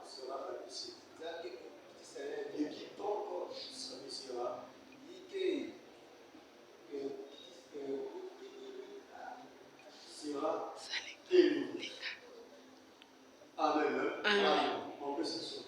sera baptisé. Et quiconque sera élevé. Amen. Amen. On peut s'asseoir.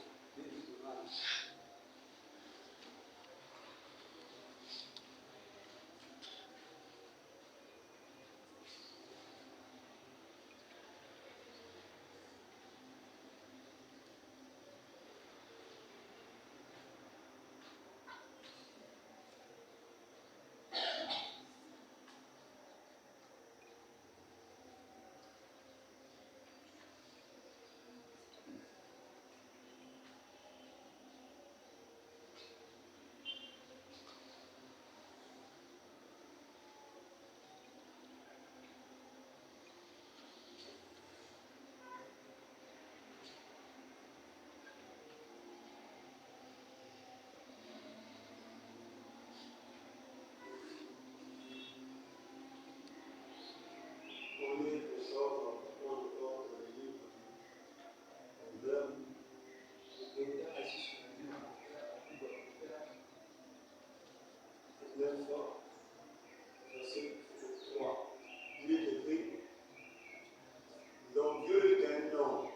L'orgueil d'un homme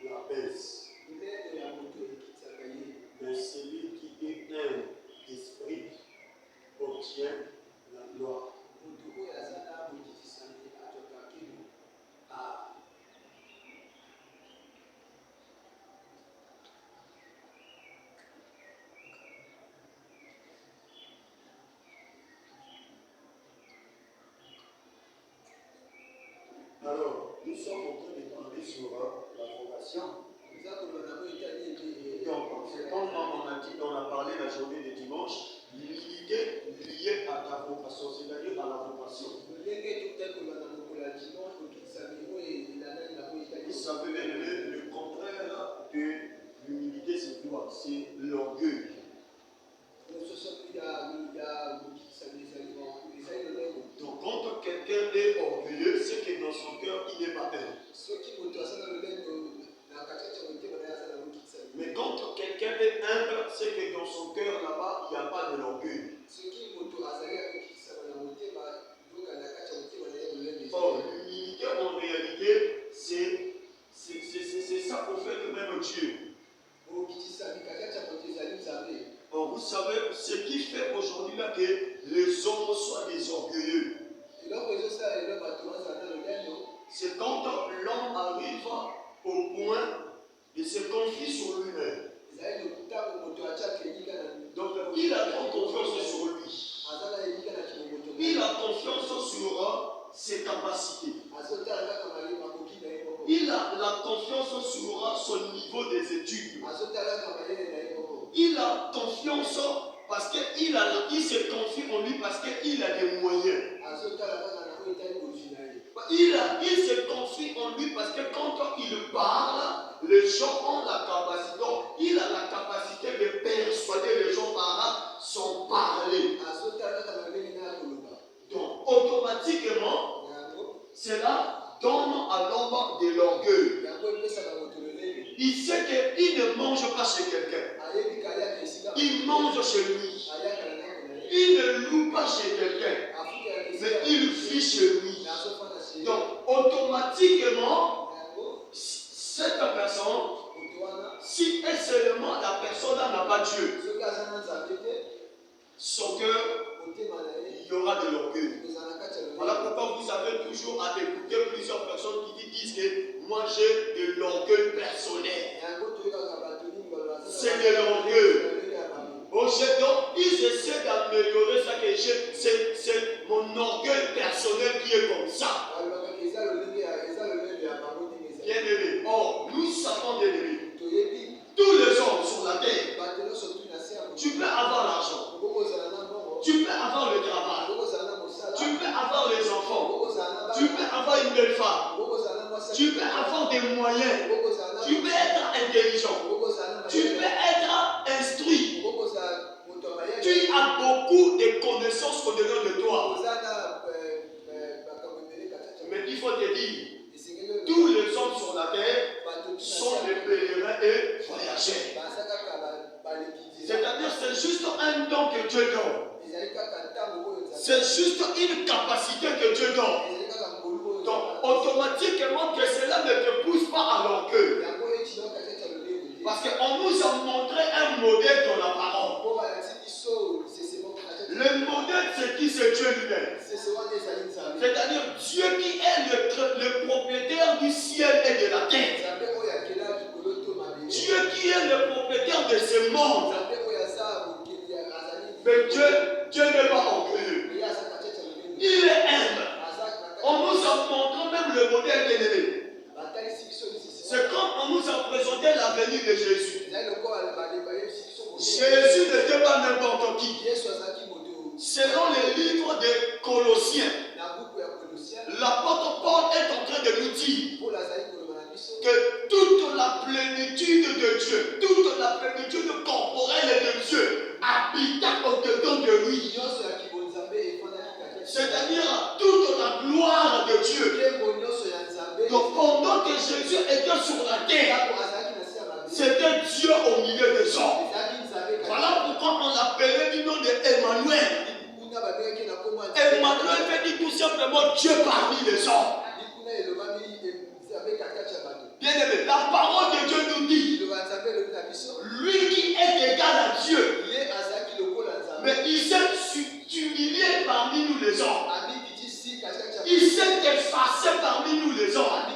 l'abaisse, mais celui qui est humble d'esprit obtient la gloire. Alors, nous sommes en train de parler sur la vocation. Donc, c'est comme on a parlé la journée de dimanche, l'humilité liée à ta vocation, c'est-à-dire à la vocation. Vous savez, le contraire de l'humilité, c'est quoi? C'est l'orgueil. Donc, quand quelqu'un est orgueilleux, c'est que dans son cœur, il n'est pas humble. Mais quand quelqu'un est humble, c'est que dans son cœur, là-bas, il n'y a pas de l'orgueil. Or, l'humilité, en réalité, c'est ça qu'on fait que même Dieu. Or, vous savez, ce qui fait aujourd'hui là que les hommes soient des orgueilleux, c'est quand l'homme arrive au point de se confier sur lui-même. Donc, il a trop confiance sur lui. Il a confiance sur ses capacités. Il a la confiance sur son niveau des études. Il a confiance parce qu'il se confie en lui parce qu'il a des moyens. Il se confie en lui parce que quand il parle, les gens ont la capacité. Donc, il a la capacité de persuader les gens par son parler. Donc, automatiquement, cela donne à l'homme de l'orgueil. Il sait qu'il ne mange pas chez quelqu'un. Il mange chez lui. Il ne loue pas chez quelqu'un. Mais il vit chez lui. Donc, automatiquement, cette personne, si et seulement la personne n'a pas Dieu, son cœur, il y aura de l'orgueil. Voilà pourquoi vous avez toujours à écouter plusieurs personnes qui disent que moi j'ai de l'orgueil personnel. C'est de l'orgueil. Donc, ils essaient d'améliorer ça que c'est mon orgueil personnel qui est comme ça. Bien aimé. Or, nous savons bien aimé. Tous les hommes sur la terre, tu peux avoir l'argent, tu peux avoir le travail, tu peux avoir les enfants, tu peux avoir une belle femme, tu peux avoir des moyens, tu peux être intelligent, tu peux être instruit. Tu as beaucoup de connaissances au-dedans de toi. Mais il faut te dire, tous les hommes sur la terre C'est juste une capacité que Dieu donne. Donc, automatiquement, que cela ne te pousse pas à l'orgueil. Parce qu'on nous a montré un modèle dans la parole. Le modèle, c'est qui? C'est Dieu lui-même. C'est-à-dire Dieu qui est le propriétaire du ciel et de la terre. Dieu qui est le propriétaire de ce monde. Mais Dieu n'est pas orgueilleux. Il est humble. On nous a montré même le modèle élevé. C'est comme on nous a présenté la venue de Jésus. Jésus n'était pas n'importe qui. Selon les livres des Colossiens, l'apôtre Paul est en train de nous dire que toute la plénitude de Dieu, toute la plénitude corporelle de Dieu habita au-dedans de lui. C'est-à-dire toute la gloire de Dieu. Donc pendant que Jésus était sur la terre, c'était Dieu au milieu des hommes. Voilà pourquoi on l'appelait du nom d'Emmanuel. Emmanuel veut dire tout simplement Dieu parmi les hommes. Bien aimé, la parole de Dieu nous dit, lui qui est égal à Dieu, mais il s'est humilié parmi nous les hommes. Il s'est effacé parmi nous les hommes.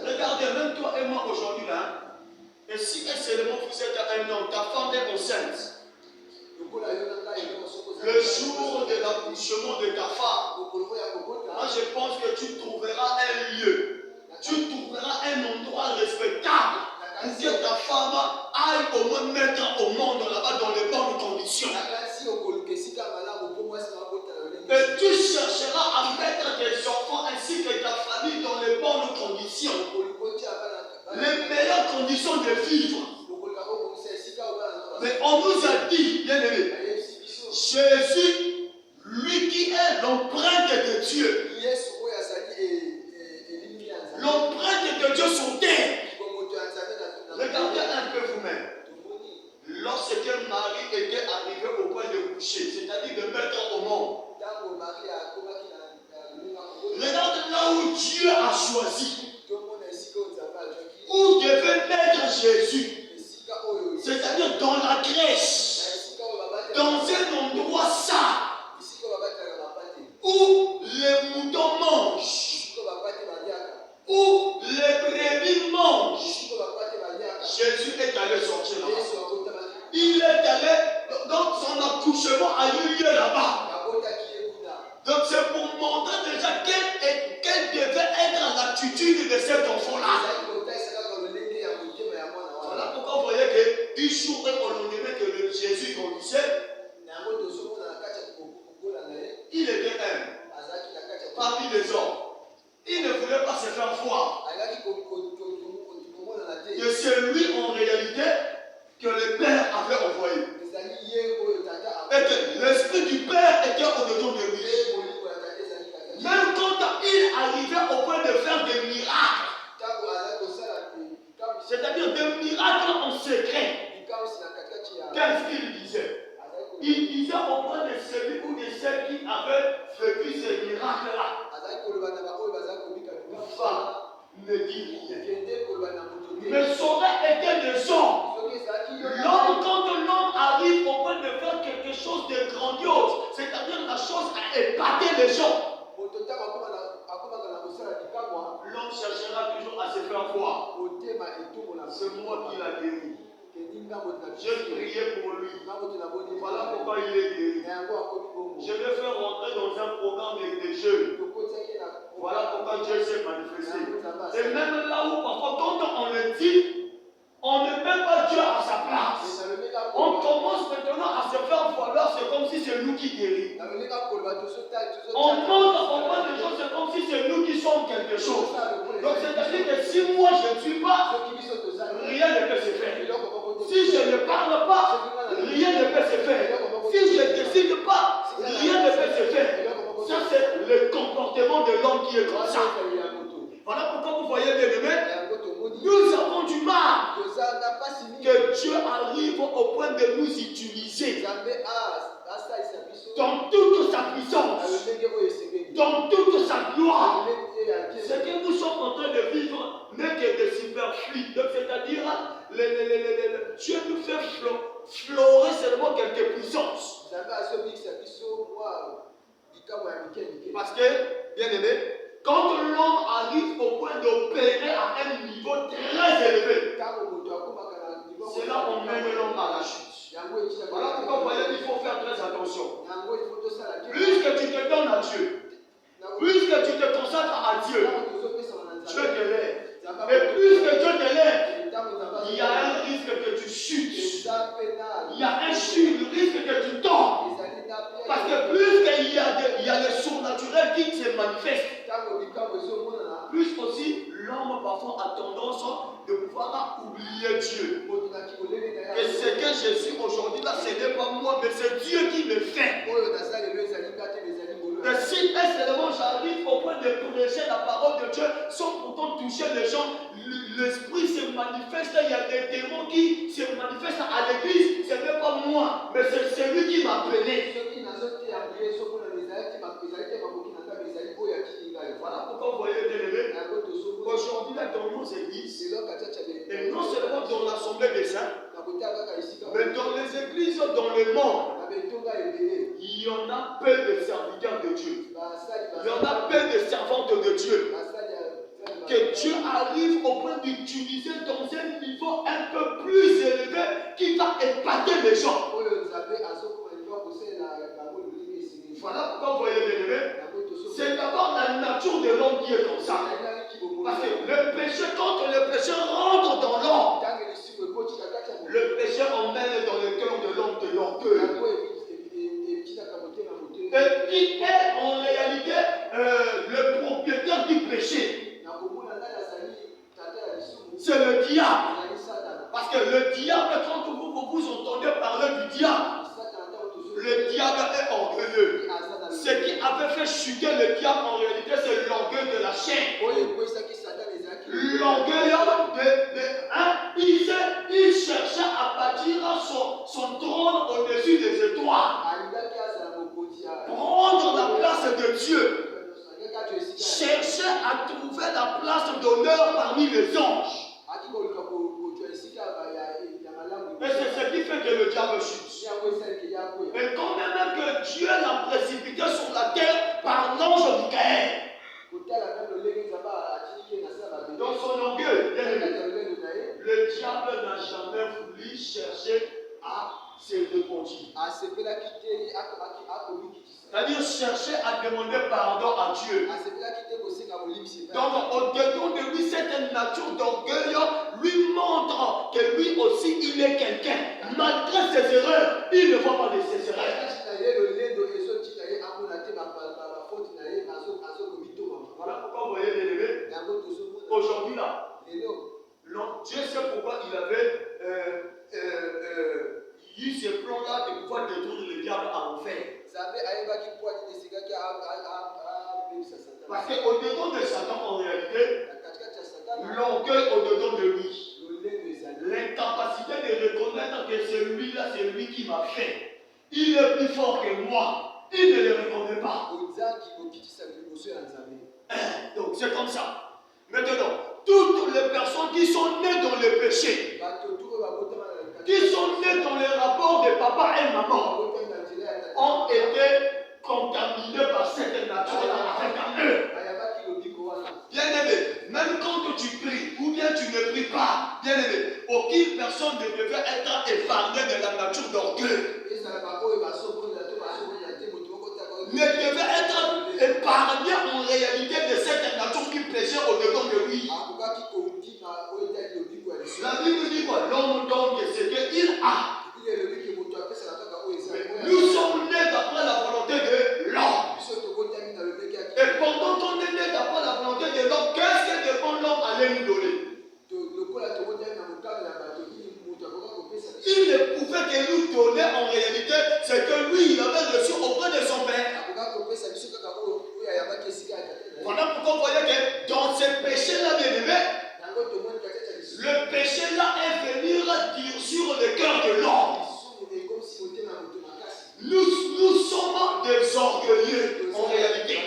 Regardez, même toi et moi aujourd'hui là, et si seulement vous êtes un homme, ta femme est enceinte, le jour de l'accouchement de ta femme, moi je pense que tu trouveras un lieu, tu trouveras un endroit respectable pour que ta femme aille au moins mettre au monde là-bas dans les bonnes conditions. Et tu chercheras à mettre tes enfants ainsi que ta famille dans les bonnes conditions, les meilleures conditions de vivre. Mais on nous a dit, bien aimé, Jésus, lui qui est l'empreinte de Dieu, l'empreinte de Dieu sur terre. Regardez un peu vous-même. Lorsque Marie était arrivée au point de coucher, c'est-à-dire de mettre au monde, regarde là où Dieu a choisi, où devait mettre Jésus, c'est-à-dire dans la crèche, dans un endroit saint, où les moutons mangent, où les brebis mangent. Jésus est allé sortir là-bas. Il est allé, donc son accouchement a eu lieu là-bas. Donc c'est pour montrer déjà quelle devait être l'attitude de cet enfant-là. Voilà pourquoi vous voyez que du jour au lendemain que Jésus grandissait, il était un parmi les hommes. Il ne voulait pas se faire voir. Et c'est lui en réalité que le Père avait envoyé. Et que l'esprit du Père était au-dedans de lui. Même quand il arrivait au point de faire des miracles, c'est-à-dire des miracles en secret, qu'est-ce qu'il disait? Il disait au point de celui ou de celle qui avait vécu ces miracles-là, ne dit rien. Mais saurait était des hommes. L'homme, quand l'homme arrive au point de faire quelque chose de grandiose, c'est-à-dire la chose à épater les gens, l'homme cherchera toujours à se faire voir. C'est moi qui l'a guéri. J'ai prié pour lui. Voilà pourquoi il est guéri. Je vais faire rentrer dans un programme de jeunes. Voilà pourquoi Dieu s'est manifesté. C'est même là où parfois quand on le dit, on ne met pas Dieu à sa place. On commence maintenant à se faire valoir, c'est comme si c'est nous qui guérissons. On montre au point de choses, c'est comme si c'est nous qui sommes quelque chose. Donc c'est-à-dire que si moi je ne suis pas, rien ne peut se faire. Si je ne parle pas, rien ne peut se faire. Si je ne décide pas, rien ne peut se faire. Ça c'est le comportement de l'homme qui est comme ça. Voilà pourquoi vous voyez bien aimé, Nous avons du mal que Dieu arrive au point de nous utiliser dans toute sa puissance, dans toute sa gloire. Ce que nous sommes en train de vivre n'est que de superflu. C'est-à-dire, Dieu nous fait florer seulement quelques puissances. Parce que, bien aimé, quand l'homme arrive au point d'opérer à un niveau très élevé, c'est là qu'on mène l'homme à la chute. Voilà pourquoi vous voyez qu'il faut faire très attention. Plus que tu te donnes à Dieu, plus que tu te consacres à Dieu, Dieu te lève. Et plus que Dieu te lève, il y a un risque que tu chutes. Il y a un risque que tu tombes. Parce que plus qu'il y a le surnaturel qui se manifeste, plus aussi l'homme parfois a tendance de pouvoir oublier Dieu. Et ce que je suis aujourd'hui là, ce n'est pas moi, mais c'est Dieu qui le fait. Et si seulement j'arrive au point de prêcher la parole de Dieu sans pourtant toucher les gens, l'esprit se manifeste, il y a des démons qui se manifestent à l'église, ce n'est pas moi, mais c'est celui qui m'a appelé. Voilà pourquoi vous voyez, bien aimé, aujourd'hui dans nos églises, et non seulement dans l'assemblée des saints, mais dans les églises dans le monde, il y en a peu de serviteurs de Dieu. Il y en a peu de servantes de Dieu. Que Dieu arrive au point d'utiliser dans un niveau un peu plus élevé qui va épater les gens. Voilà pourquoi vous voyez, bien aimé, c'est d'abord la nature de l'homme qui est comme ça. Parce que le péché, quand le péché rentre dans l'homme, le péché emmène dans le cœur de l'homme de l'orgueil. Et qui est en réalité le propriétaire du péché? C'est le diable. Parce que le diable, quand vous entendez parler du diable, le diable est orgueilleux. Ce qui avait fait chuter le diable en réalité, c'est l'orgueil de la chair. L'orgueil il cherchait à bâtir son trône au-dessus des étoiles. Prendre la place de Dieu. Chercher à trouver la place d'honneur parmi les anges. Et c'est ce qui fait que le diable chute. Et quand même que Dieu l'a précipité sur la terre par l'ange Michael. Dans son orgueil, le diable n'a jamais voulu chercher à se repentir. C'est-à-dire chercher à demander pardon à Dieu. Donc, au-dedans de lui, cette nature d'orgueil lui montre que lui aussi, il est quelqu'un. Malgré ses erreurs, il ne voit pas de ses erreurs. Voilà pourquoi vous voyez, bien aimé, aujourd'hui là, Dieu sait pourquoi il avait eu ce plan-là de pouvoir détruire le diable à enfer. Parce qu'au-dedans de Satan, en réalité, l'orgueil au-dedans de lui, l'incapacité de reconnaître que celui-là, c'est lui qui m'a fait. Il est plus fort que moi. Il ne le reconnaît pas. Donc c'est comme ça. Maintenant, toutes les personnes qui sont nées dans le péché, qui sont nées dans les rapports de papa et maman, ont été contaminés par cette nature-là avec eux. Bien aimé, même quand tu pries ou bien tu ne pries pas, bien aimé, aucune personne ne devait être épargnée de la nature d'orgueil. Ne devait être épargné en réalité de cette nature qui péchait au-dedans de lui. La Bible dit quoi? L'homme donne ce qu'il a. Nous sommes nés d'après la volonté de l'homme. Et pendant qu'on est nés d'après la volonté de l'homme, qu'est-ce que devant l'homme allait nous donner? Il ne pouvait que nous donner en réalité ce que lui il avait reçu auprès de son père. Voilà pourquoi vous voyez que dans ce péché-là, bien aimé, orgueilleux en réalité.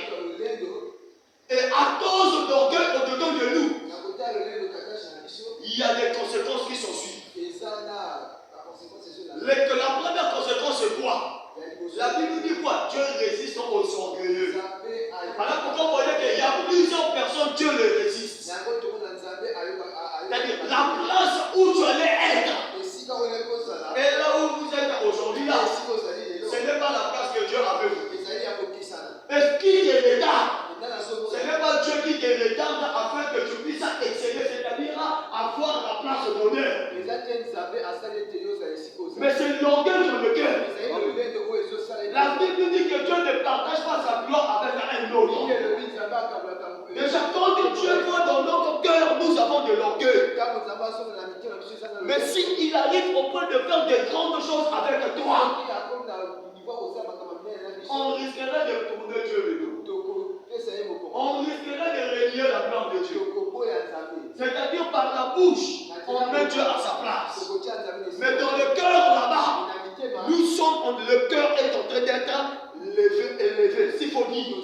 Et à cause d'orgueil au-dedans de nous, il y a des conséquences qui s'en suivent. Que la première conséquence c'est quoi? La Bible dit quoi? Dieu résiste aux orgueilleux. Voilà pourquoi vous voyez qu'il y a plusieurs personnes, Dieu les résiste. C'est-à-dire la place où tu allais être. Et là où vous êtes aujourd'hui, là, ce n'est pas la place que Dieu avait voulu. Et qui te retarde? Ce n'est pas Dieu qui te retarde afin que tu puisses exceller, c'est-à-dire avoir la place d'honneur. Mais c'est l'orgueil dans le cœur. La Bible dit que Dieu ne partage pas sa gloire avec un autre. Déjà, quand Dieu voit dans notre cœur, nous avons de l'orgueil. Mais s'il arrive au point de faire de grandes choses avec toi, on risquerait de tourner Dieu le dos. On risquerait de renier la gloire de Dieu. C'est-à-dire par la bouche, on met Dieu à sa place. Mais dans le cœur là-bas, nous sommes, le cœur est en train d'être élevé. S'il faut dire.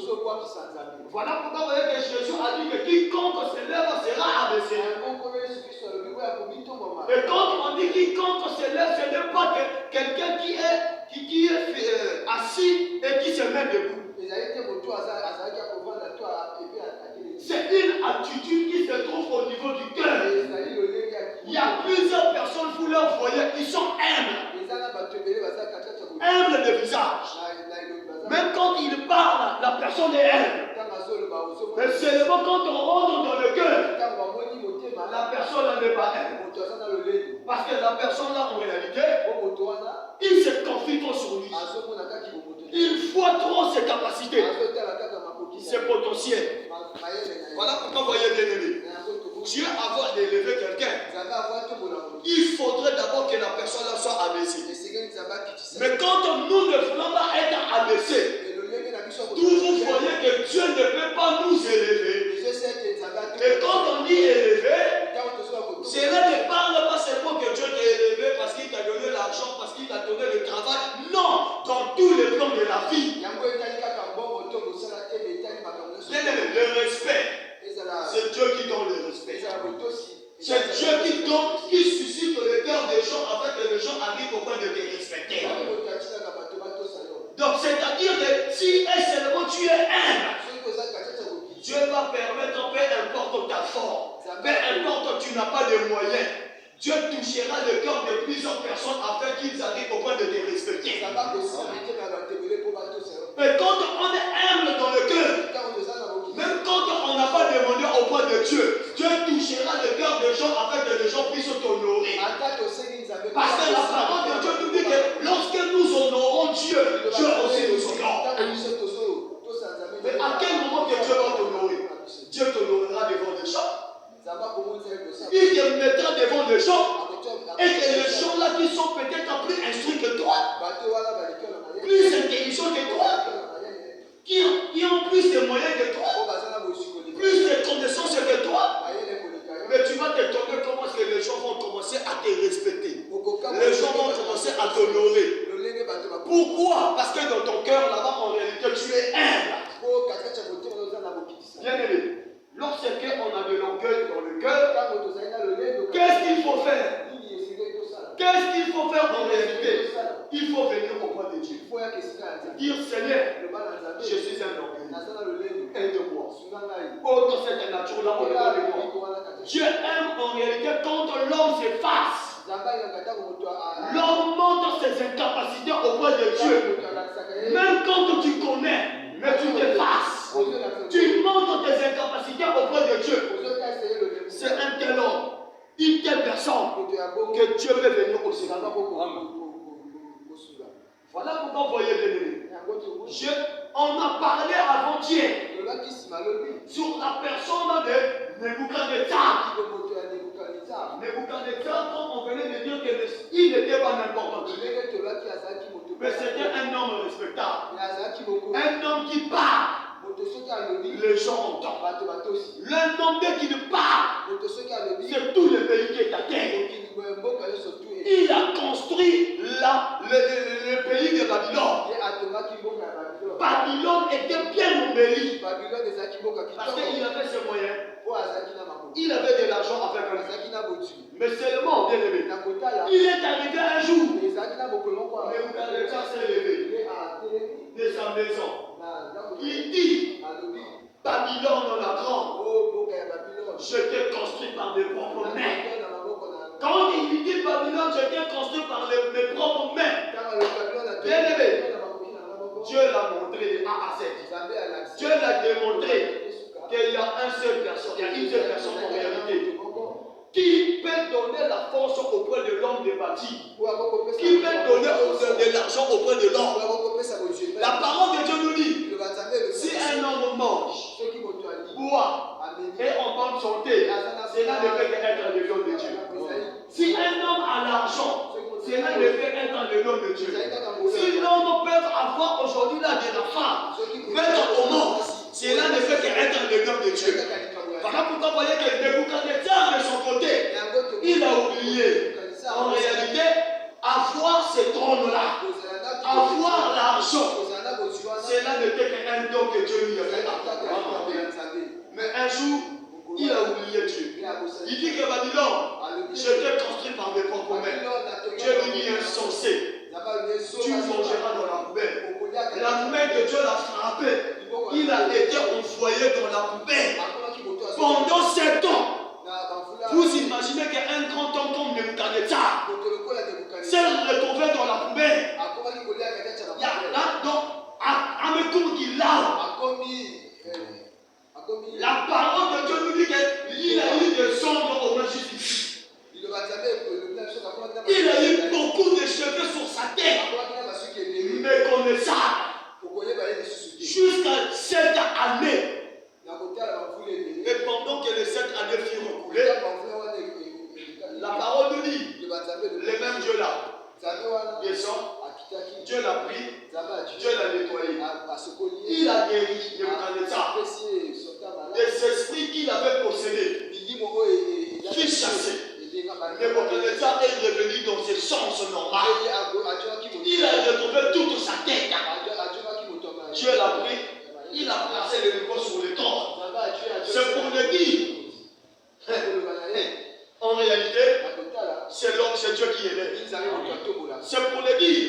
Voilà pourquoi vous voyez que Jésus a dit que quiconque s'élève sera abaissé. Et quand on dit quiconque s'élève, ce n'est pas quelqu'un qui est assis et qui se met debout. C'est une attitude qui se trouve au niveau du cœur. Il y a plusieurs personnes, vous leur voyez, ils sont humbles. Humbles de visage. Même quand ils parlent, la personne est humble. Mais seulement quand on rentre dans le cœur, la personne n'est pas humble. Parce que la personne là, en réalité, il se confie trop sur lui. Il voit trop ses capacités, ses potentiels. Voilà pourquoi vous voyez bien aimé. Dieu avoir d'élever quelqu'un, il faudrait d'abord que la personne là soit abaissée. Mais quand nous ne voulons pas être abaissés, d'où vous voyez que Dieu ne peut pas nous élever. Et quand on dit élevé, cela ne parle pas seulement que Dieu t'a élevé parce qu'il t'a donné l'argent, parce qu'il t'a donné le travail. Non, dans tous les plans de la vie. Le respect, c'est Dieu qui donne le respect. C'est Dieu qui donne, qui suscite le cœur des gens afin que les gens arrivent au point de te respecter. Donc c'est-à-dire que si seulement tu es humble, Dieu va permettre, peu importe ta forme, peu importe tu n'as pas de moyens, Dieu touchera le cœur de plusieurs personnes afin qu'ils arrivent au point de te respecter. Mais quand on est humble dans le cœur, même quand on n'a pas demandé au point de Dieu, Dieu touchera le cœur des gens afin que les gens puissent t'honorer. Parce que la parole de Dieu nous dit que lorsque nous honorons Dieu, Dieu aussi nous honore. Mais à quel moment que Dieu va t'honorer? Dieu t'honorera devant les gens. Il te mettra devant les gens. Et que les gens là qui sont peut-être plus instruits que toi, plus intelligents que toi, qui ont plus de moyens que toi, plus de connaissances que toi, mais tu vas t'étonner comment est-ce que les gens vont commencer à te respecter. Les gens vont commencer à t'honorer. Pourquoi? Parce que dans ton cœur là-bas, en réalité, tu es humble. Bien aimé, lorsqu'on a de l'orgueil dans le cœur, qu'est-ce qu'il faut faire? Qu'est-ce qu'il faut faire en réalité? Il faut venir au point de Dieu. Dire Seigneur, je suis un orgueil. Aide-moi. Oh, dans cette nature-là, on est dans les mots. Dieu aime en réalité quand l'homme s'efface. L'homme montre ses incapacités au point de Dieu. Même quand tu connais, mais tu t'effaces. Tu montres tes incapacités au point de Dieu. C'est un tel homme, une telle personne que Dieu veut venir au Sénat. Voilà pourquoi vous voyez bien aimé. On a parlé avant-hier sur la personne de Nebuchadnezzar. Nebuchadnezzar, quand on venait de dire qu'il n'était pas n'importe qui, mais c'était un homme respectable, un homme qui parle. Les gens entendent. Un homme qui ne parle, c'est tout le pays qui est à terre. Il a construit le pays de Babylone. Babylone était bien embelli. Babylone Parce qu'il avait ses moyens. Il avait de l'argent avec lui. Mais seulement, bien aimé, il est arrivé un jour. Nebuchadnezzar s'est levé de sa maison. Il dit, Babylone la grande, je t'ai construit par mes propres mains. Quand il dit Babylone, je t'ai construit par mes propres mains. Bien aimé, Dieu l'a montré de A à Z. Dieu l'a démontré qu'il y a une seule personne en réalité qui peut donner la force auprès de l'homme de bâtir, qui peut donner de l'argent auprès de l'homme. La parole de Dieu nous dit, si un homme mange, boit et en bonne santé, cela ne peut qu'être le nom de Dieu. Si un homme a l'argent, cela ne peut être le nom de Dieu. Si l'homme peut avoir aujourd'hui là de la femme, mettre au monde, cela ne peut qu'être le nom de Dieu. Voilà pourquoi vous voyez que Nebuchadnezzar de son côté, il a oublié. En réalité, avoir ce trône-là, avoir l'argent, cela n'était qu'un don que Dieu lui avait accordé. Mais un jour, il a oublié Dieu. Il dit que Babylone, je t'ai construit par mes propres mains. Dieu lui dit insensé. Tu mangeras dans la poubelle. La main de Dieu l'a frappé. Il a été envoyé dans la poubelle. Pendant 7 ans. Vous imaginez qu'un grand homme comme Nebuchadnezzar s'est retrouvé dans la poubelle. Il y a là, donc, à me tour qu'il l'a. La parole de Dieu nous dit qu'il a eu des cendres au moins jusqu'ici. Il a eu beaucoup de cheveux sur sa tête. Méconnaissable. Jusqu'à 7 années. Et pendant que les 7 années furent reculées, la parole nous dit, le même Dieu là descend, Dieu l'a pris, Dieu l'a nettoyé. Il a guéri Nebuchadnezzar des esprits qu'il avait possédés, qui chassaient. Nebuchadnezzar est revenu dans ses sens normaux. Il a retrouvé toute sa tête. Dieu l'a pris, il a placé le niveau sur le trône. C'est pour le dire. En réalité, c'est l'homme, c'est Dieu qui est là. C'est pour le dire.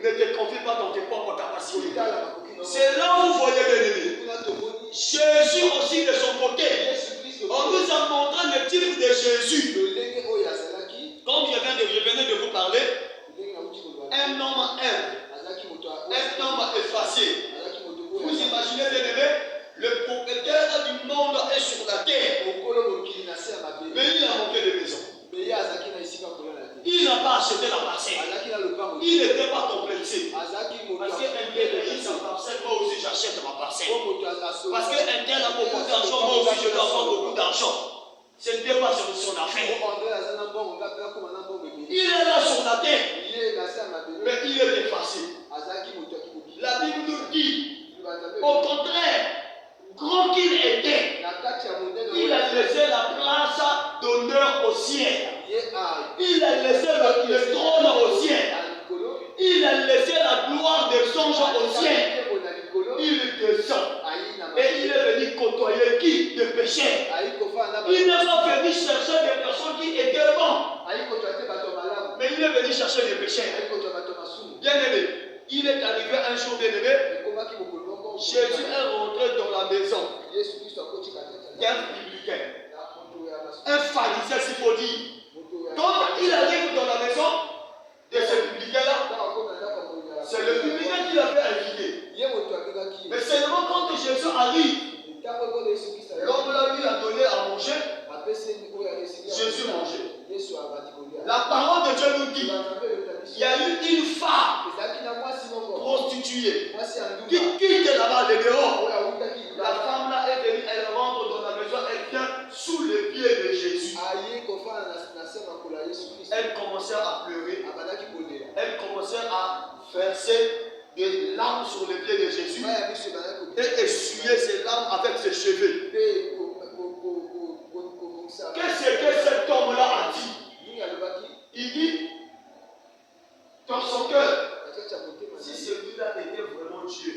Ne te confie pas dans tes propres capacités. C'est là où vous voyez l'ennemi. Jésus aussi de son côté. On nous a montré le type de Jésus. Comme je venais de vous parler, un homme humble, un homme effacé. Vous imaginez l'ennemi, le propriétaire du monde est sur la terre. Mais il a manqué de maison. Il n'a pas acheté la parcelle. Il n'était pas complexé. Parce qu'un tel a sa parcelle, moi aussi j'achète ma parcelle. Parce qu'un tel a beaucoup d'argent, moi aussi je dois avoir beaucoup d'argent. Ce n'était pas son affaire. Il est là sur la terre. Mais il est effacé. La Bible nous dit, au contraire, grand qu'il était, il a laissé la place d'honneur au ciel. Il a laissé le trône au ciel. Il a laissé la gloire des songes au ciel. Il descend. Et il est venu côtoyer qui? Des pécheurs. Il n'est pas venu chercher des personnes qui étaient bons. Mais il est venu chercher des pécheurs. Bien aimé, il est arrivé un jour, bien aimé. Jésus est rentré dans la maison d'un publicain, un pharisien s'il faut dire. Quand il arrive dans la maison de ce publicain-là, c'est le publicain qui l'a fait inviter. Mais seulement quand Jésus arrive, l'homme là lui a donné à manger, Jésus mangeait. La parole de Dieu nous dit, il y a eu une femme prostituée qui quitte là-bas le dehors. La femme là est venue, elle rentre dans la maison, elle vient sous les pieds de Jésus. Elle commençait à pleurer. Elle commençait à verser des larmes sur les pieds de Jésus et essuyer ses larmes avec ses cheveux. Qu'est-ce que cet homme-là a dit? Il dit dans son cœur, si celui-là était vraiment Dieu,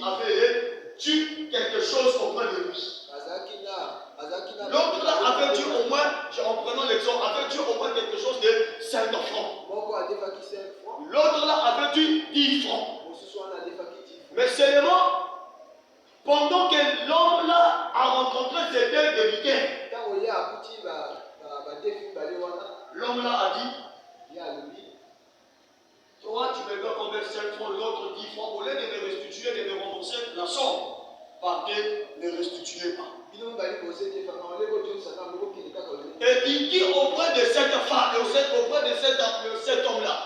avait dû quelque chose auprès de lui. L'autre là avait dû au moins, en prenant l'exemple, avait dû au moins quelque chose de 5 francs. L'autre là avait dû 10 francs. Mais seulement, pendant que l'homme là a rencontré ses deux débiteurs, l'homme là a dit, toi tu me dois combien 5 francs, l'autre 10 francs, au lieu de me restituer, de me rembourser la somme, partez, ne restituez pas. Et il dit auprès de cette femme, auprès de cet homme-là,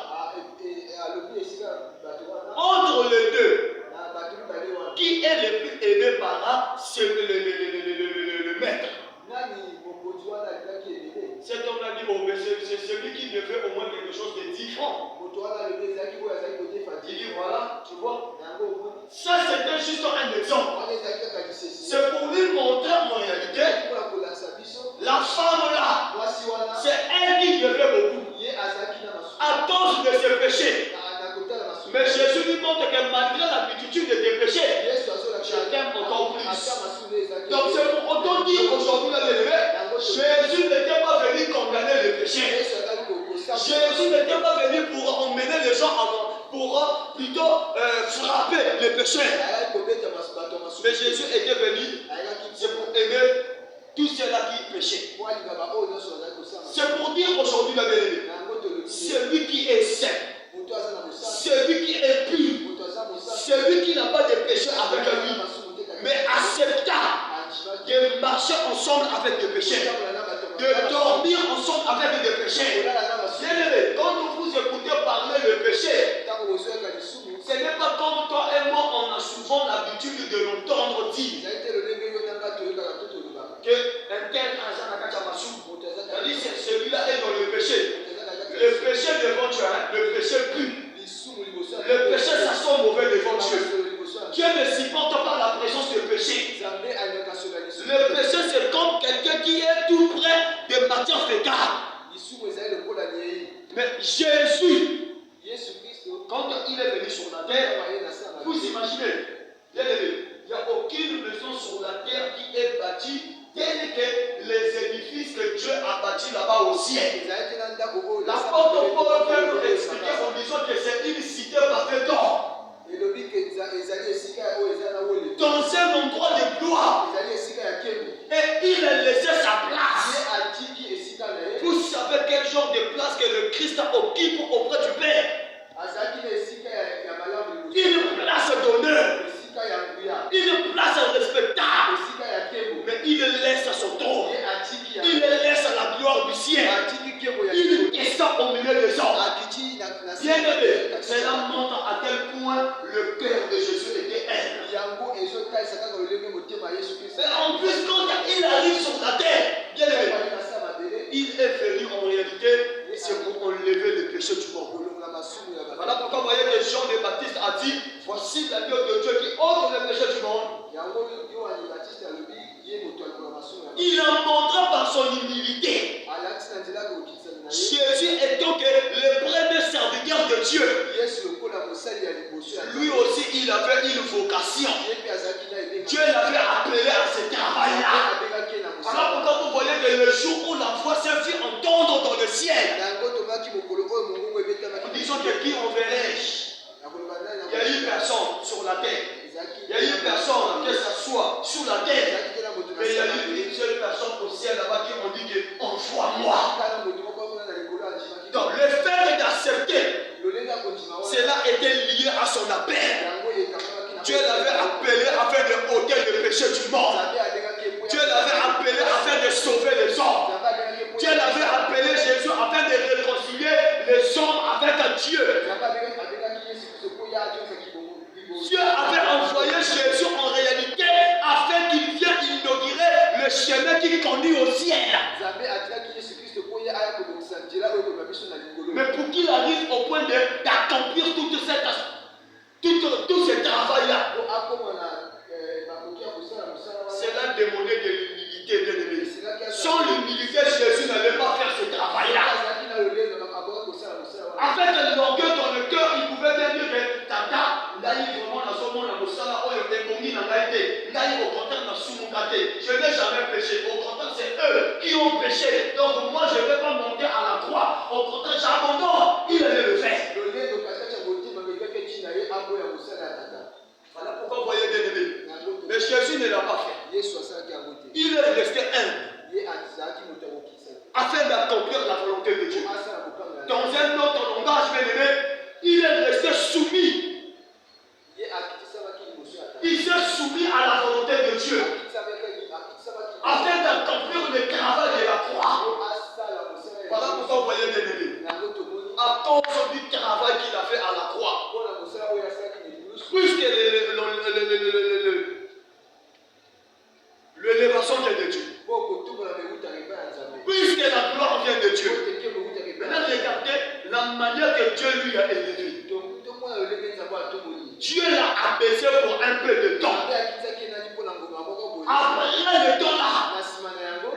entre les deux, qui est le plus aimé par là, c'est le maître. Cet homme-là dit, oh, mais c'est celui qui me fait au moins quelque chose de 10 francs. Il dit, voilà, tu vois. Ça, c'était juste un exemple. C'est pour lui montrer en réalité, la femme là, c'est elle qui devait beaucoup à cause de ses péchés. Mais Jésus lui montre que malgré la multitude de tes péchés, je t'aime encore plus. Donc c'est pour autant dire aujourd'hui, Jésus n'était pas venu condamner le péché. Jésus n'était pas venu pour emmener les gens pour plutôt frapper les péchés. Mais Jésus était venu, c'est pour aimer tous ceux-là qui péchaient. C'est pour dire aujourd'hui la vérité. Celui qui est saint, celui qui est pur, celui qui n'a pas de péché avec lui, mais accepta de marcher ensemble avec des péchés, de dormir ensemble avec des péchés. Quand vous écoutez parler le péché, ce n'est pas comme toi et moi, on a souvent l'habitude de l'entendre dire qu'un tel c'est-à-dire celui-là est dans le péché. Le péché devant Dieu, le péché pur. Le péché, ça sent mauvais devant Dieu. Dieu ne supporte pas la présence du péché. Le péché, c'est comme quelqu'un qui est tout près de matière fécale. Mais Jésus, quand il est venu sur la terre, vous imaginez, il n'y a aucune maison sur la terre qui est bâtie telle que les édifices que Dieu a bâtis là-bas au ciel. L'apôtre Paul vient nous expliquer en disant que c'est une cité parfaite d'or. Dans un endroit de gloire. Et il a laissé sa place. Vous savez quel genre de place que le Christ occupe auprès du Père? Une place d'honneur. Une place respectable. Mais il laisse son trône. Il laisse la gloire du ciel. Il descend au milieu des hommes. Bien aimé, cela montre à quel point le cœur de Jésus était humble. Et en plus, quand il arrive sur la terre, bien aimé, il est venu en réalité, c'est pour enlever le péché du monde. Voilà pourquoi vous voyez que Jean le Baptiste a dit, voici l'agneau de Dieu qui ôte le péché du monde. Il a montré par son humilité. Jésus est donc le premier serviteur de Dieu. Lui aussi, il avait une vocation. Dieu l'avait appelé à ce travail-là. Voilà pourquoi vous voyez que le jour où la voix s'est fait entendre dans le ciel, disons que qui enverrai-je? Il y a une personne sur la terre. Il y a une personne que ce soit sur la terre. Mais il y a une seule personne au ciel là-bas qui ont dit que envoie-moi. Donc le fait d'accepter, cela était lié à son appel. Dieu l'avait appelé afin de ôter le péché du monde. Dieu l'avait appelé afin de sauver les hommes. Dieu l'avait appelé Jésus afin de réconcilier les hommes avec Dieu. Dieu avait envoyé Jésus en réalité afin qu'il vienne inaugurer le chemin qui conduit au ciel. Mais pour qu'il arrive au point d'accomplir tout ce travail-là, cela demandait de l'humilité, bien aimé. Sans l'humilité, Jésus n'allait pas faire ce travail-là. Avec l'orgueil dans le cœur, il pouvait bien dire que Tata, là, il vraiment dans son monde, dans le salon, il arrêté. Au contraire, je n'ai jamais péché. Au contraire, c'est eux qui ont péché. Donc moi, je ne vais pas monter à la croix. Au contraire, j'abandonne. Il allait le faire. Voilà pourquoi vous voyez bien aimé. Mais Jésus ne l'a pas fait. Il est resté humble afin d'accomplir la volonté de Dieu. Dans un autre langage, bien aimé, il est resté soumis. Il s'est soumis à la volonté de Dieu afin d'accomplir le travail de la croix. Voilà pourquoi vous voyez bien aimé. À cause du travail qu'il a fait à la croix. Puisque l'élévation vient de Dieu. Puisque la gloire vient de Dieu. Maintenant, regardez la manière que Dieu lui a élevé. Dieu l'a abaissé pour un peu de temps. Après le temps là,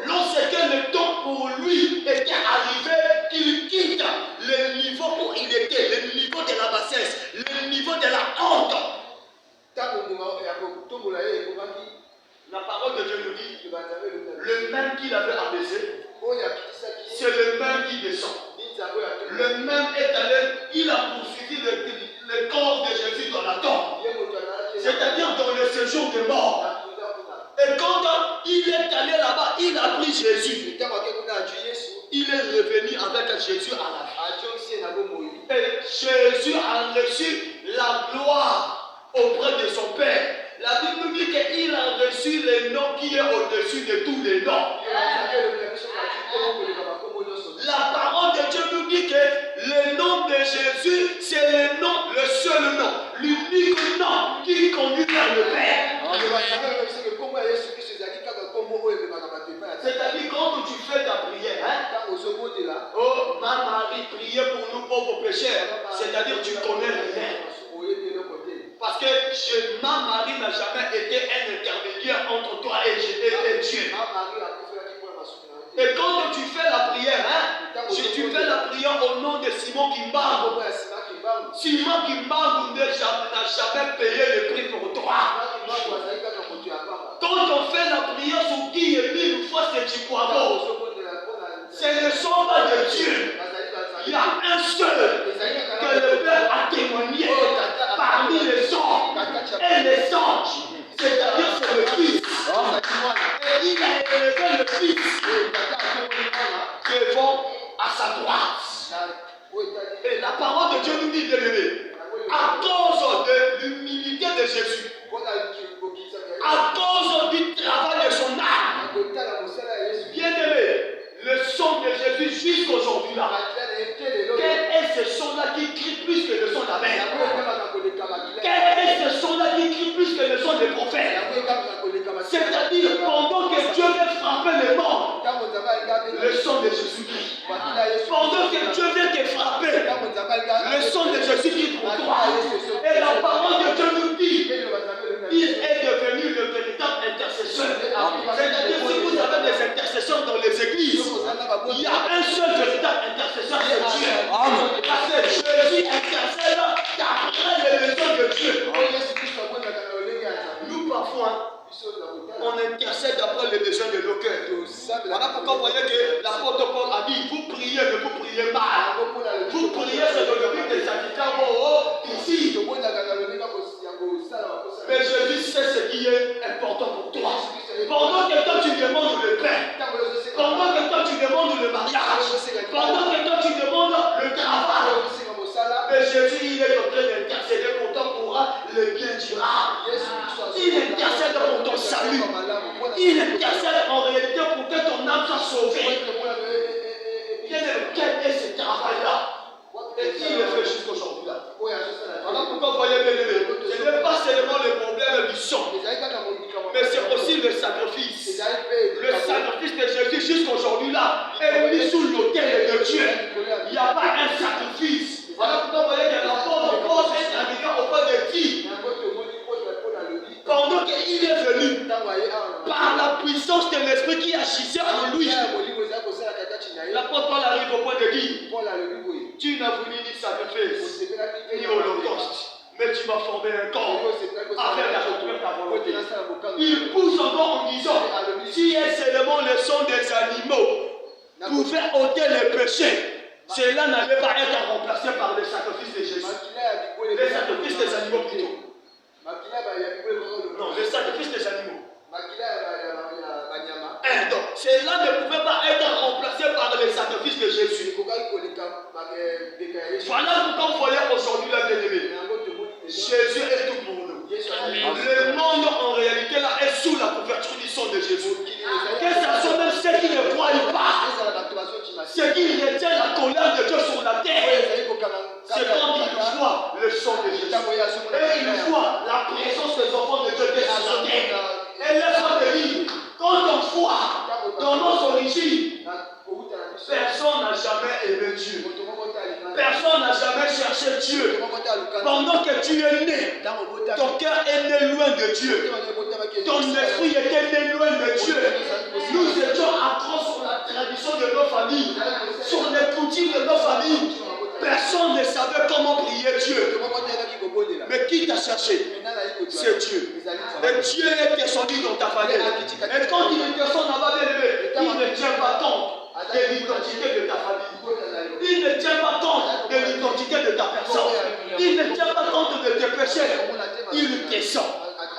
lorsque le temps pour lui était arrivé, qu'il quitte le niveau où il était, le niveau de la bassesse, le niveau de la honte. La parole de Dieu nous dit, le même qu'il avait abaissé, c'est le même qui descend. Le même est allé, il a poursuivi le corps de Jésus dans la tombe, c'est-à-dire dans le séjour des morts. Et quand il est allé là-bas, il a pris Jésus. Il est revenu avec Jésus à la vie. Et Jésus a reçu la gloire auprès de son Père. La Bible nous dit qu'il a reçu le nom qui est au-dessus de tous les noms. La parole de Dieu nous dit que le nom de Jésus, c'est le nom, le seul nom, l'unique nom qui conduit vers le Père. C'est-à-dire quand tu fais ta prière, oh ma Marie, priez pour nous pauvres pécheurs. C'est-à-dire tu connais rien. Parce que ma Marie n'a jamais été un intermédiaire entre toi et Dieu. Et quand tu fais la prière, tu fais la prière au nom de Simon Kimbangu. Simon Kimbangu n'a jamais payé le prix pour toi. Quand on fait la prière sur qui est mille fois c'est Chikwabo, c'est le sang de Dieu. Il y a un seul que le Père a témoigné parmi les anges et les anges. C'est-à-dire c'est le Fils. Et il a élevé le Fils devant à sa droite. Et la parole de Dieu nous dit, bien-aimé, à cause de l'humilité de Jésus, à cause du travail de son âme, bien-aimé, le sang de Jésus jusqu'aujourd'hui là, quel est ce son-là qui crie plus que le son d'Abel? Quel est ce son-là qui crie plus que le son des prophètes? C'est-à-dire, pendant que Dieu veut frapper les morts, le son de Jésus crie. Pendant que Dieu veut te frapper, le son de Jésus crie pour toi. Et la parole de Dieu nous dit, il est devenu le véritable intercesseur. C'est-à-dire, si vous avez des intercesseurs dans les églises, il y a un seul véritable intercesseur, c'est Dieu. Parce que Jésus intercède d'après les besoins de Dieu. Nous, parfois, on intercède d'après les besoins de nos cœurs. Voilà pourquoi vous voyez que l'apôtre Paul a dit, vous priez, mais vous priez mal. Vous priez, c'est dans le but des sacrificats ici. Mais Jésus sait ce qui est important pour toi. Pendant que toi tu demandes le pain, pendant que toi tu demandes le mariage, pendant que toi tu demandes le travail, mais Jésus il est en train d'intercéder pour toi pour le bien durable. Il intercède pour ton salut. Il intercède en réalité pour que ton âme soit sauvée. Quel est ce travail-là? Et il le fait jusqu'aujourd'hui là. Voilà pourquoi vous voyez bien aimé. Ce n'est pas seulement le problème du sang, mais c'est aussi le sacrifice. Le sacrifice de Jésus jusqu'aujourd'hui là est mis sous l'autel de Dieu. Il n'y a pas un sacrifice. Voilà pourquoi vous voyez que l'apôtre Paul est arrivé auprès de qui? Pendant qu'il est venu, par la puissance de l'esprit qui agissait en lui, l'apôtre Paul arrive au point de dire, tu n'as voulu ni sacrifice, ni holocauste, mais tu m'as formé un corps afin d'accomplir ta volonté. il pousse encore en disant, si seulement le sang des animaux pouvait ôter les péchés, cela n'allait pas être remplacé par le sacrifice de Jésus. Les sacrifices des animaux plutôt. Non, le sacrifice des animaux. Donc, cela ne pouvait pas être remplacé par le sacrifice de Jésus. Voilà pourquoi vous voyez aujourd'hui la bien-aimée. Jésus est tout pour nous. Le monde en réalité là est sous la couverture du sang de Jésus. Que ce soit même ceux qui ne croient pas, ceux qui retiennent la colère de Dieu sur la terre, c'est quand ils voient le sang de Jésus. Et ils voient la présence des enfants de Dieu sur la terre. Et laisse-moi te dire, quand on voit dans nos origines, personne n'a jamais aimé Dieu. Personne n'a jamais cherché Dieu. Pendant que tu es né, ton cœur est né loin de Dieu. Ton esprit était né loin de Dieu. Nous étions accros sur la tradition de nos familles, sur les coutumes de nos familles. Personne ne savait comment prier Dieu. Mais qui t'a cherché? C'est Dieu. Et Dieu est descendu dans ta famille. Et quand il est descendu là-bas, il ne tient pas compte de l'identité de ta famille. Il ne tient pas compte de l'identité de ta personne. Il ne tient pas compte de tes péchés. Il descend.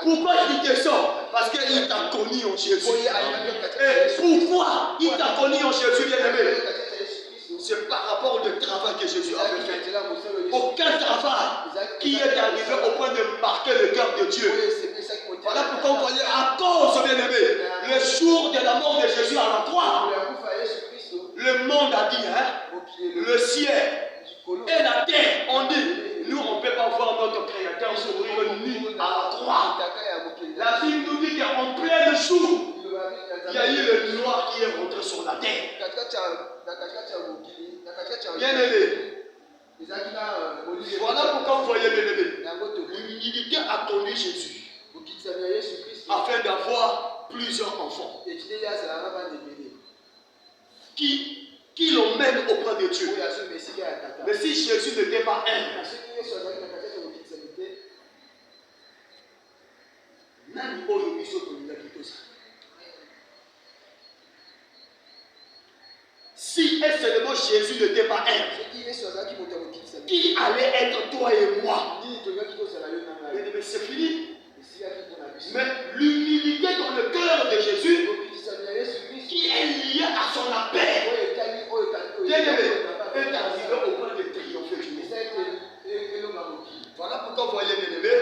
Pourquoi il descend? Parce qu'il t'a connu en Jésus. Et pourquoi il t'a connu en Jésus, bien-aimé? C'est par rapport au travail que Jésus avait fait. Aucun travail qui est arrivé au point de marquer le cœur de Dieu. Voilà pourquoi vous voyez, à cause, bien-aimé, le jour de la mort de Jésus à la croix, le monde a dit, le ciel et la terre ont dit, nous on ne peut pas voir notre Créateur mourir nu à la croix. La Bible nous dit qu'en plein jour, il y a eu le noir qui est rentré sur la terre. Bien-aimé, voilà pourquoi vous voyez, bien-aimé, l'humilité a conduit Jésus afin d'avoir plusieurs enfants qui l'emmènent auprès de Dieu. Mais si Jésus n'était pas un, si et seulement Jésus n'était pas un, qui allait être toi et moi? Mais c'est fini. Mais l'humilité dans le cœur de Jésus, qui est liée à son appel, bien-aimé, est arrivé au point de triompher du monde. Voilà pourquoi vous voyez, bien-aimé,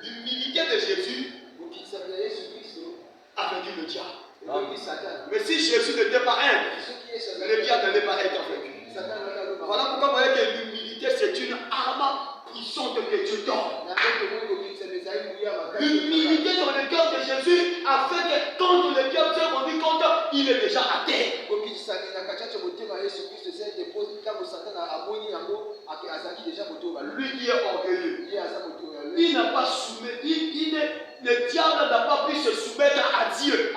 l'humilité de Jésus a vaincu le diable. Mais si Jésus n'était pas un, le diable n'allait pas être vaincu. Voilà pourquoi vous voyez que l'humilité, c'est une arme puissante que Dieu donne. L'humilité dans le cœur de Jésus a fait que quand le diable s'est rendu compte, il est déjà à terre. Lui qui est orgueilleux, il n'a pas soumis, le diable n'a pas pu se soumettre à Dieu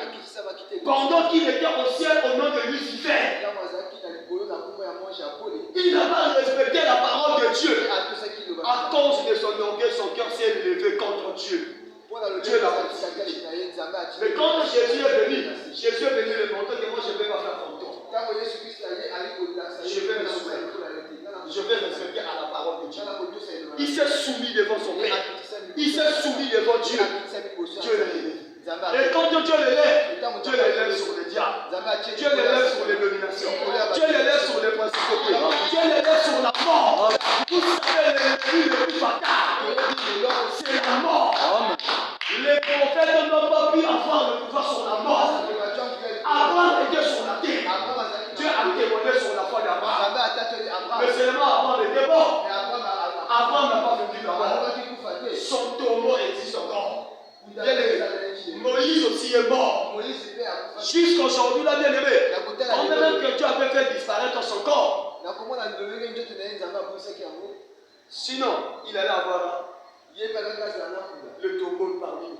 pendant qu'il était au ciel au nom de Lucifer. Il n'a pas respecté la parole de Dieu. À cause de son orgueil, son cœur s'est levé contre Dieu. Dieu l'a respecté. Mais quand Jésus est venu le montrer que moi je ne vais pas faire comme toi. Je vais respecter à la parole de Dieu. Il s'est soumis devant son Père. Il s'est soumis devant Dieu. Dieu l'a élevé. Et quand Dieu l'élève sur le diable, Dieu l'élève sur les dominations, Dieu l'élève sur les principautés, Dieu l'élève sur la mort. Vous savez, l'ennemi le plus fatal, c'est la mort. Les prophètes n'ont pas pu avoir le pouvoir sur la mort. Abraham était sur la terre. Dieu a témoigné sur la foi d'Abraham. Mais seulement Abraham était mort. Abraham n'a pas vécu la mort. Son tombeau existe encore. Moïse aussi est mort. Jusqu'aujourd'hui, là, bien aimé, quand même que Dieu avait fait disparaître son corps, sinon, il allait avoir le tombeau parmi nous.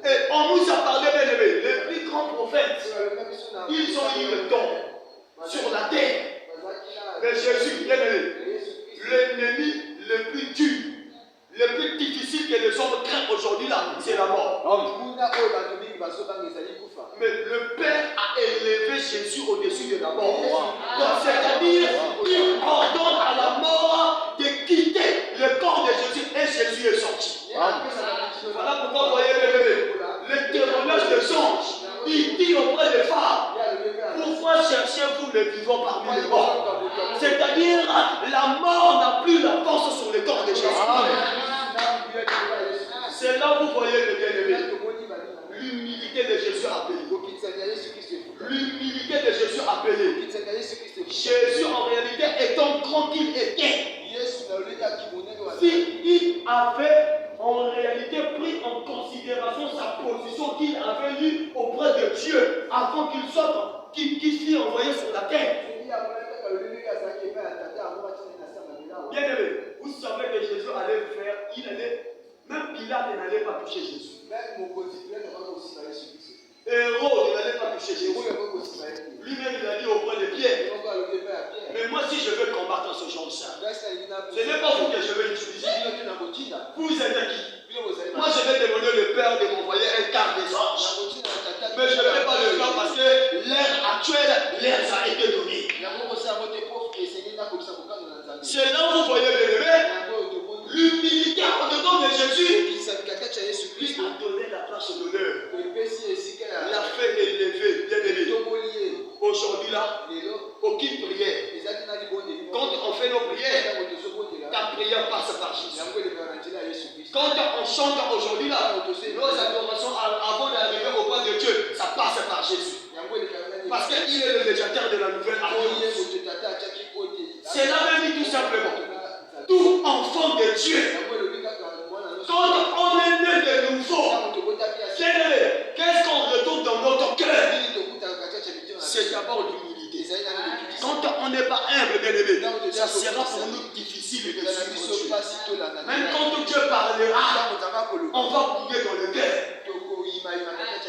Et on nous a parlé, bien aimé, les plus grands prophètes, ils ont eu le don sur la terre. Mais Jésus, bien aimé, l'ennemi le plus dur, le plus difficile que les hommes craignent aujourd'hui là, c'est la mort. Jésus au-dessus de la mort. Donc, c'est-à-dire, il ordonne à la mort de quitter le corps de Jésus et Jésus est sorti. Voilà pourquoi vous voyez le témoignage des anges. Il dit auprès des femmes, pourquoi cherchez-vous le vivant parmi les morts? C'est-à-dire, la mort n'a plus la force sur le corps de Jésus. C'est là où vous voyez le bien-aimé. L'humilité de Jésus appelée. L'humilité de Jésus appelée. Jésus en réalité étant grand qu'il était. S'il avait en réalité pris en considération sa position qu'il avait eue auprès de Dieu avant qu'il sorte, qu'il fût envoyé sur la terre. Bien aimé, vous savez que Jésus allait faire, même Pilate n'allait pas toucher Jésus. Héros n'allait pas toucher Jésus. Lui-même il a dit auprès de Pierre. Mais moi si je veux combattre ce genre-là, ce n'est pas vous que je vais utiliser. Vous êtes qui? Moi je vais demander le Père de m'envoyer un quart des anges. Mais je ne vais pas le faire parce que l'ère actuelle, l'ère a été donnée. C'est là où vous voyez le bébé. L'humilité en dedans de Jésus. Lui a donné la place d'honneur. La fait élevé, bien élevé. Aujourd'hui là, aucune prière. Quand on fait nos prières, ta prière passe par Jésus. Quand on chante aujourd'hui là, nos adorations avant d'arriver au point de Dieu, ça passe par Jésus. Parce qu'il est le médiateur de la nouvelle alliance. C'est là même dit tout simplement. Tout enfant de Dieu, quand on est né de nouveau, qu'est-ce qu'on retrouve dans notre cœur? C'est d'abord l'humilité. Quand on n'est pas humble, bien aimé, ça sera pour nous difficile de suivre Dieu. Même quand Dieu parlera, on va bouger dans le cœur.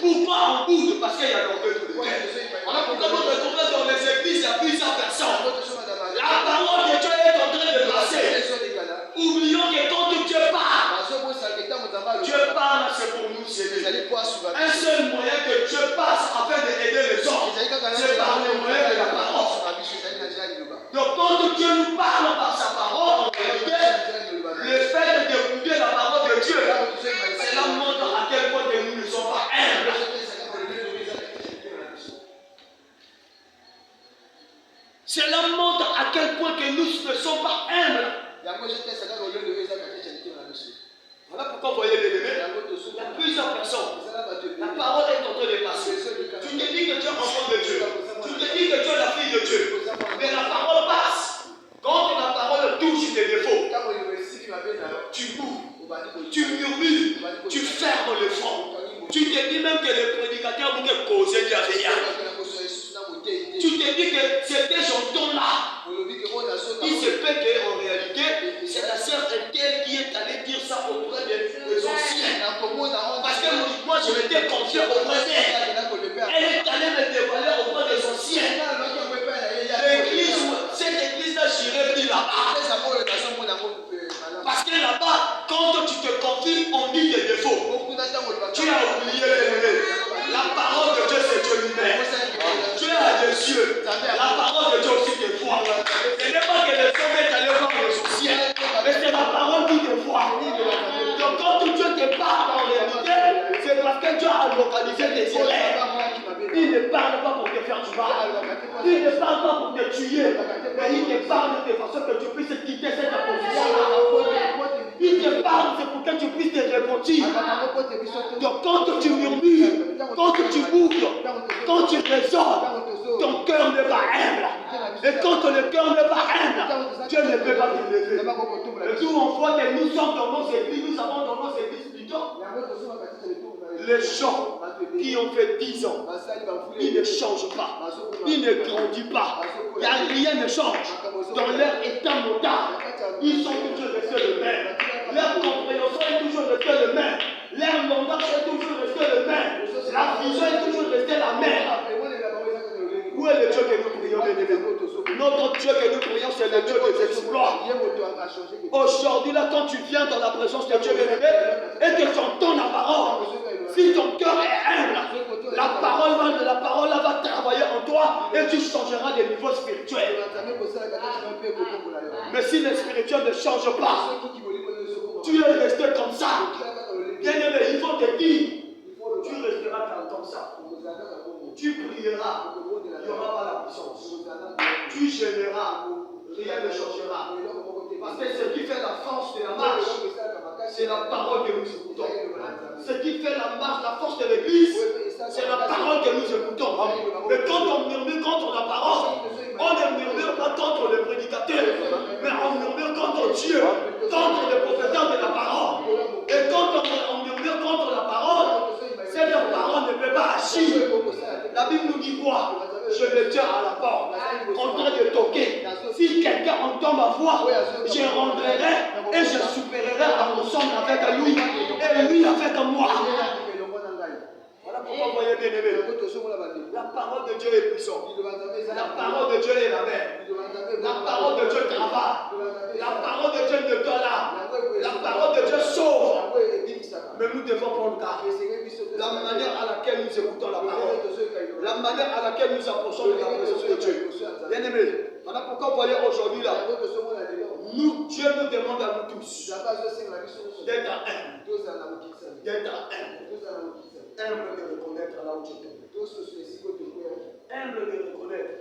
Pourquoi on bouge? Parce qu'il y a l'orgueil dans le cœur. Voilà pourquoi vous retrouvez dans les églises, il y a plusieurs personnes. La parole de Dieu est en train de passer. Oublions que quand Dieu parle, c'est pour nous aider. Un seul moyen que Dieu passe afin d'aider les hommes, c'est par le moyen de la parole. Donc quand Dieu nous parle par sa parole, en réalité, le fait d'écouter la parole de Dieu, cela montre à quel point que nous ne sommes pas humbles. Cela montre à quel point que nous ne sommes pas humbles. Voilà pourquoi vous voyez les bébés. Il y a plusieurs personnes. La parole est en train de passer. Tu te dis que tu es enfant de Dieu. Tu te dis que tu es la fille de Dieu. Mais la parole passe. Quand la parole touche tes défauts, tu bouges, tu murmures, tu fermes le front. Tu te dis même que le prédicateur vous a causé de la veillade. Tu te dis que ces gens là. Il se peut qu'en réalité, c'est la sœur telle qui est allée dire ça auprès des anciens. Parce que moi, je m'étais confié auprès d'elle. Elle est allée me dévoiler auprès des anciens. Cette église-là, j'irai plus là-bas. Parce que là-bas, quand tu te confies, on dit tes défauts. Tu as oublié l'élevé. La parole de Dieu, c'est Dieu lui-même. Dieu a des yeux. La parole de Dieu aussi te voit. Ce n'est pas que les hommes est allé voir les anciens, mais c'est la parole qui te voit. Donc quand Dieu te parle en réalité, c'est parce que Dieu a localisé tes erreurs. Il ne parle pas pour te faire du mal. Il ne parle pas pour te tuer. Mais il te parle de façon que tu puisses quitter cette position. Il te parle, c'est pour que tu puisses te repentir. Donc quand tu murmures, quand tu bouges, quand tu résonnes, ton cœur n'est pas humble. Et quand le cœur n'est pas humble, Dieu ne peut pas te lever. Et tout on voit que nous sommes dans nos églises, nous avons dans nos églises plutôt les gens qui ont fait 10 ans, ils ne changent pas, ils ne grandissent pas, rien ne change. Dans leur état mental, ils sont toujours restés le même. Leur compréhension est toujours restée le même. Leur langage est toujours resté le même. La vision est toujours restée la même. Où est le Dieu que nous prions, notre Dieu que nous prions, c'est le Dieu des exploits. Aujourd'hui, là, quand tu viens dans la présence de Dieu et que tu entends la parole, si ton cœur est humble, la parole va travailler en toi Et tu changeras de niveau spirituel. Mais si le spirituel ne change pas, tu es resté comme ça. Bien aimé, il faut te dire, tu resteras comme ça. Tu prieras, il n'y aura pas la puissance. Tu gêneras, rien ne changera. Parce que ce qui fait la force de la marche, c'est la parole que nous écoutons. Ce qui fait la marche, la force de l'église, c'est la parole que nous écoutons. Mais quand on murmure contre la parole, on ne murmure pas contre le prédicateur, mais on murmure contre Dieu, contre le prophète de la parole. Et quand on murmure contre la parole, cette parole ne peut pas agir. La Bible nous dit quoi? Je le tiens à la porte, en train de toquer. Si quelqu'un entend ma voix, je rentrerai et je supérerai ensemble avec lui et lui avec moi. Voilà pourquoi vous voyez bien aimé. La parole de Dieu est puissante. La parole de Dieu est la même. La parole de Dieu travaille. La parole de Dieu ne tolère. La parole de Dieu sauve. Mais nous devons prendre garde. La manière à laquelle nous écoutons la parole, la manière à laquelle nous approchons de la présence de Dieu. Bien aimé, voilà pourquoi vous voyez aujourd'hui là, nous, Dieu nous demande à nous tous d'être humbles. D'être humbles. Humble de reconnaître là où tu es. Humble de reconnaître.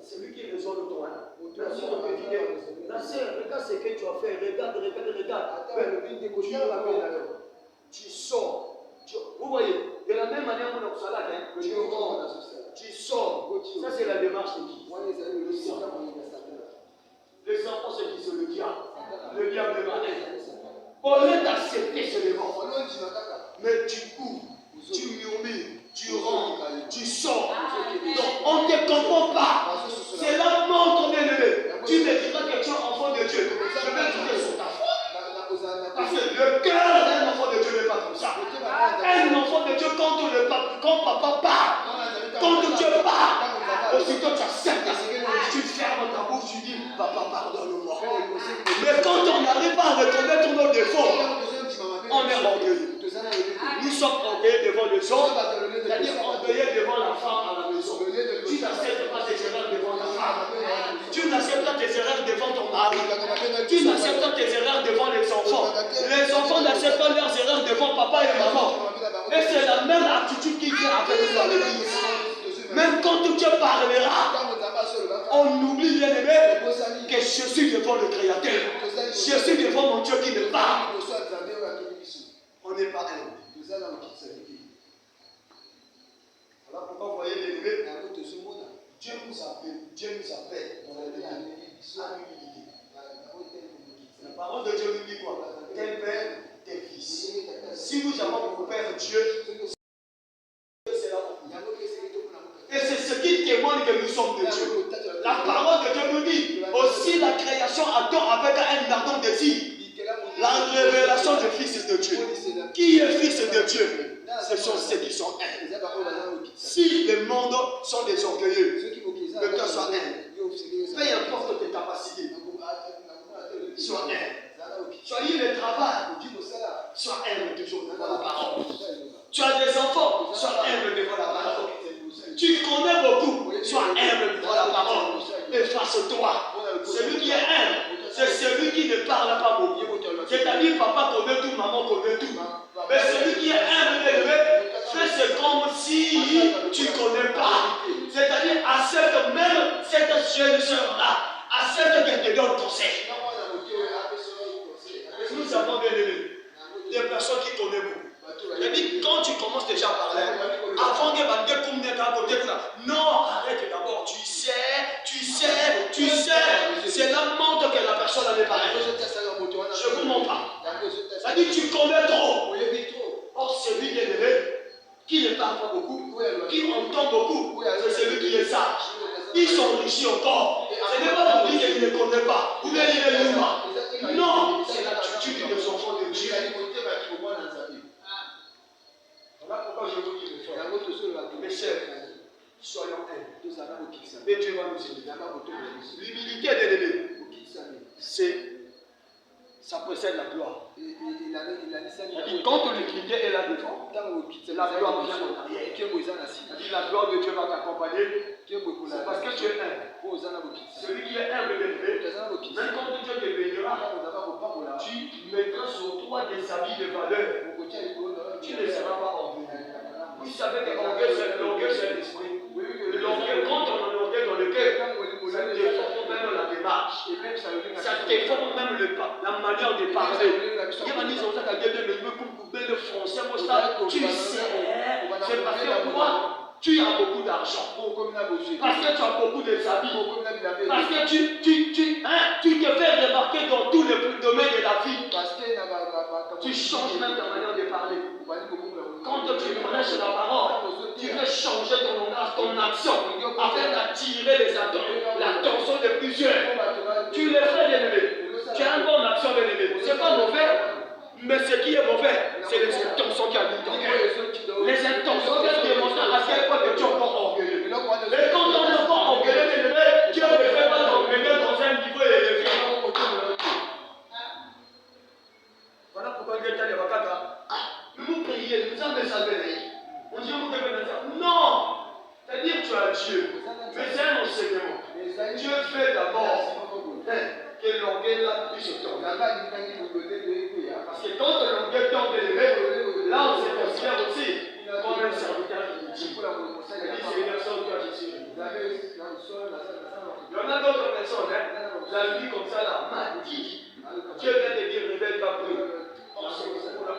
Celui qui résout ton âme. La sœur, regarde ce que tu as fait. Regarde. Tu sors. Vous voyez, de la même manière que nous salade, tu sors. Ça, c'est la démarche de qui? Les enfants, c'est qui? C'est le diable. Le diable de Marais. Au lieu d'accepter ce démon, mais tu cours, tu murmures, tu rentres, tu sors. Donc, on ne te comprend pas. C'est là mon bien élevé. Tu me diras que tu es enfant de Dieu. Je vais trouver sur ta foi. Parce que le cœur d'un enfant de Dieu n'est pas comme ça. Un enfant de Dieu, quand papa part, quand Dieu part, aussitôt tu acceptes. Tu fermes ta bouche, tu dis, papa, pardonne-moi. Mais quand on n'arrive pas à reconnaître nos défauts, on est orgueilleux. Nous sommes orgueilleux devant les hommes, c'est-à-dire orgueilleux devant la femme à la maison. Tu n'acceptes pas tes erreurs devant ta femme. Tu n'acceptes pas tes erreurs devant ton mari. Tu n'acceptes pas tes erreurs devant les enfants. Les enfants n'acceptent pas leurs erreurs devant papa et maman. Et c'est la même attitude qui vient avec nous. Même quand Dieu parlera, on oublie bien aimé que je suis devant le Créateur. Je suis devant mon Dieu qui me parle. On n'est pas un. Voilà pourquoi vous voyez bien aimé, Dieu nous appelle à l'humilité. La parole de Dieu nous dit quoi? Tel père, tel fils. Si nous avons pour père Dieu, c'est là. Et c'est ce qui témoigne que nous sommes de Dieu. La parole de Dieu nous dit aussi la création attend avec un ardent désir la révélation du Fils de Dieu. Qui est Fils de Dieu? Ce sont ceux qui sont humbles. Si le monde sont des orgueilleux, que toi sois humble. Peu importe tes capacités, sois humble. Soyez le travail, sois humble toujours devant la parole. Tu as des enfants, sois humble devant la parole. Tu connais beaucoup, sois humble devant la parole. Efface-toi. Celui qui est humble, c'est celui qui ne parle pas beaucoup. C'est-à-dire, papa connaît tout, maman connaît tout. Mais celui qui est humble élevé, fais comme si tu ne connais pas. C'est-à-dire, accepte même cette jeune soeur-là. Accepte qu'elle te donne conseil. Nous avons bien aimé des personnes qui connaissent beaucoup. Il dit, quand tu commences déjà à parler, avant que Bandé Koumne à côté de ça, non, arrête d'abord, tu sais, c'est la montre que la personne avait parlé. Je ne vous mens pas. Ça dit, tu connais trop. Or, celui qui est élevé, qui ne parle pas beaucoup, qui entend beaucoup, c'est celui qui est sage. Ils s'enrichit encore. Ce n'est pas pour dire qu'il ne connaît pas, ou bien il est humain. Non, c'est l'attitude des enfants de Dieu. Voilà pourquoi je vous dis, mes chers, soyons humbles. Et Dieu va nous aider. L'humilité de l'élevé, ça précède la gloire. Quand l'iniquité est là devant, la gloire vient en arrière. La gloire de Dieu va t'accompagner. C'est parce que tu es humble. Celui qui est humble est élevé. Même quand Dieu te bénira, tu mettras sur toi des habits de valeur. Tu ne seras pas orgueilleux. Vous savez que l'orgueil, c'est l'esprit. L'orgueil, quand on a l'orgueil dans le cœur, ça déforme même la démarche. Ça déforme même la manière de parler. Le français, tu sais, c'est parce que toi, tu as beaucoup d'argent. Parce que tu as beaucoup de habits. Parce que tu te fais remarquer dans tous les domaines de la vie. Tu changes même ta manière de parler. Quand tu prêches la parole, tu veux changer ton langage, ton action, afin d'attirer l'attention de plusieurs. Tu les fais l'élever. Tu as une bonne action de l'élever. Ce n'est pas mauvais. Mais ce qui est mauvais, c'est les intentions qui habitent ton cœur. Les intentions viennent démontrer à quel point que tu es encore orgueilleux. Et quand on est encore orgueilleux, Dieu ne fait pas t'emmener dans un niveau élevé. Voilà pourquoi Dieu t'a dit nous prions, nous avons des abeilles. On dit vous devez dire non. C'est-à-dire tu as Dieu. Mais c'est un enseignement. Dieu fait d'abord que l'orgueil là puisse tomber. Parce que quand l'orgueil tombe élevé, là on se considère aussi comme un serviteur inutile. C'est une personne qui a Jésus. Il y en a d'autres personnes, la vie comme ça là, maudite. Dieu vient de dire révèle ta prière. On a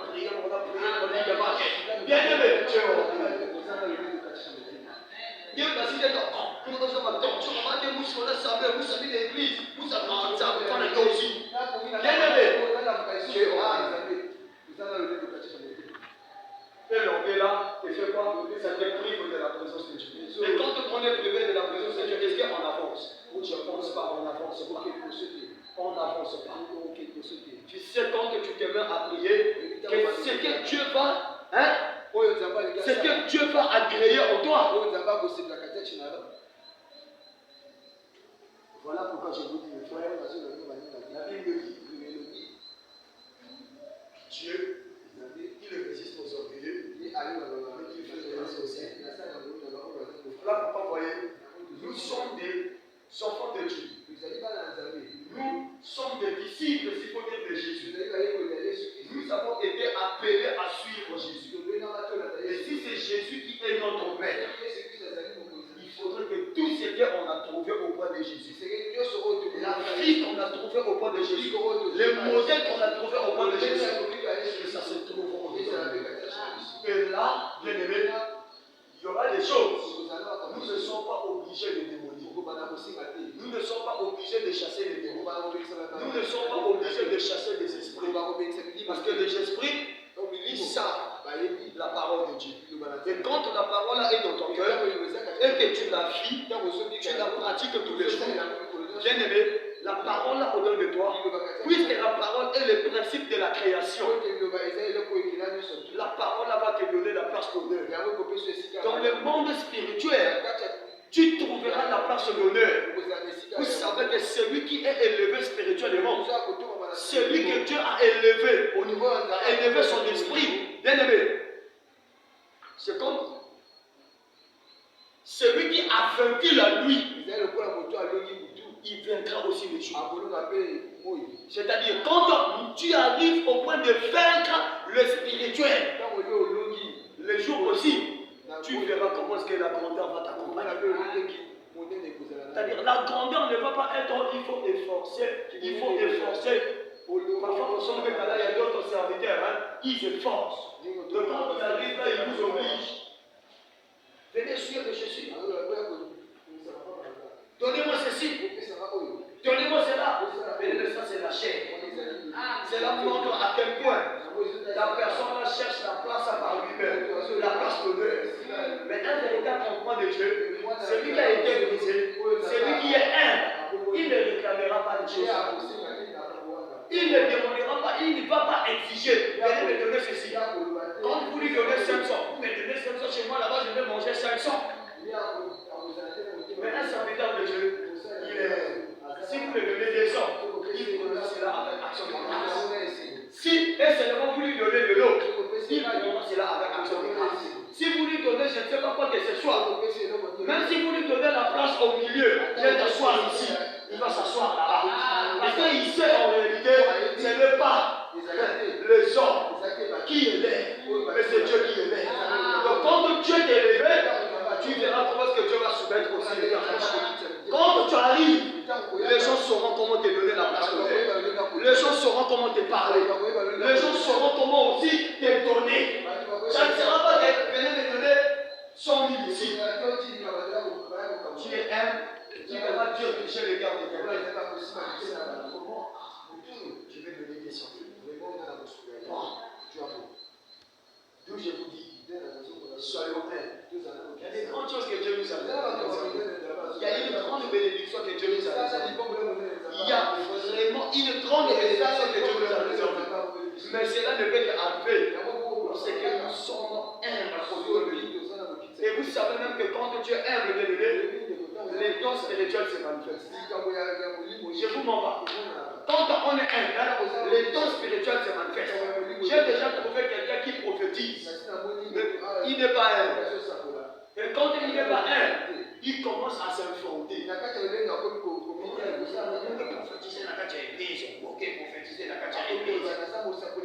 prié, on a dit de marquer. Bien aimé, tu es orgueilleux. Dieu t'a dit on va remarquer l'église, vous savez aussi. Bien aimé, tu es orgueilleux. Et l'orgueil là, tu fais quoi? Ça te prive de la présence de Dieu. Et quand on est privé de la présence de Dieu, est-ce qu'on avance? Ou tu n'avances pas, on n'avance pas. On n'avance pas. Tu sais quand tu te mets à prier, que ce que Dieu va, ce que Dieu va agréer en toi. Voilà pourquoi je vous dis, mes frères, la Bible dit, Dieu, il résiste aux orgueilleux, et il fait grâce aux saints. Voilà pourquoi, vous voyez, nous sommes des enfants de Dieu. Nous sommes des disciples, s'il faut dire, de Jésus. Nous avons été appelés à suivre Jésus. Et si c'est Jésus qui est notre maître, il faudrait que tout ce qu'on a trouvé auprès de Jésus, la vie qu'on a trouvée auprès de Jésus, les modèles qu'on a trouvés auprès de Jésus, que ça se trouve en nous. Et là, bien aimé, il y aura des choses. Nous ne sommes pas obligés de démolir. Nous ne sommes pas obligés de chasser les démons. Nous ne sommes pas obligés de chasser les esprits. Parce que les esprits, ils savent la parole de Dieu. Et quand la parole est dans ton cœur et que tu la vis, tu la pratiques tous les jours. Bien aimé, la parole au-dedans de toi, puisque la parole est le principe de la création, la parole va te donner la place d'honneur. Dans le monde spirituel, tu trouveras la place d'honneur. Vous savez que celui qui est élevé spirituellement, celui que Dieu a élevé au niveau, a élevé son esprit, bien aimé, c'est comme celui qui a vaincu la nuit, il vaincra aussi les jours. C'est-à-dire, quand tu arrives au point de vaincre le spirituel, les jours aussi, tu verras comment est-ce que la grandeur va t'accompagner. C'est-à-dire, la grandeur ne va pas être, il faut efforcer. Parfois, il y a d'autres serviteurs, ils efforcent. Donc, quand vous arrivez là, ils vous obligent. Venez suivre Jésus. Donnez-moi ceci. Donnez-moi cela. Mais ça, c'est la chair. C'est là montre à quel point la personne cherche la place par lui-même, la place d'honneur. Mais un véritable enfant de Dieu, celui qui a été brisé, celui qui est humble, il ne réclamera pas de choses. Il ne demandera pas, il ne va pas exiger. Venez me donner ceci. Quand vous lui donnez 500, vous me donnez 500 chez moi, là-bas, je vais manger 500. Mais un serviteur de Dieu, si vous me donnez 200, il produit cela avec action de grâce. Si il donnera cela avec action de grâce. Si vous lui donnez, je ne sais pas quoi que ce soit, même si vous lui donnez la place au milieu, il va s'asseoir ici, il va s'asseoir là-bas. Parce qu'il sait en réalité, ce n'est pas les hommes qui élèvent, mais c'est Dieu qui élève. Donc quand Dieu t'élève, tu verras comment est-ce que Dieu va soumettre aussi les gens. Quand tu arrives, les gens sauront comment te donner la place. Les gens sauront comment te parler. Les gens sauront comment aussi te donner. Ça ne sera pas que venez me donner 100 000 ici. Tu es un, tu verras Dieu toucher les gars de quelqu'un. Je vais donner des questions. D'où je vous dis, soyons un. Il y a des grandes choses que Dieu nous a données. Il y a une grande bénédiction que Dieu nous a données. Il y a vraiment une grande bénédiction que Dieu nous a données. Mais cela ne peut qu'arriver parce que nous sommes humbles pour lui. Et vous savez même que quand Dieu est humble, les dons spirituels se manifestent. Je vous mens pas. Quand on est humble, les dons spirituels se manifestent. J'ai déjà trouvé quelqu'un qui prophétise. Il n'est pas humble. Et quand il n'est pas humble, il commence à s'infronter.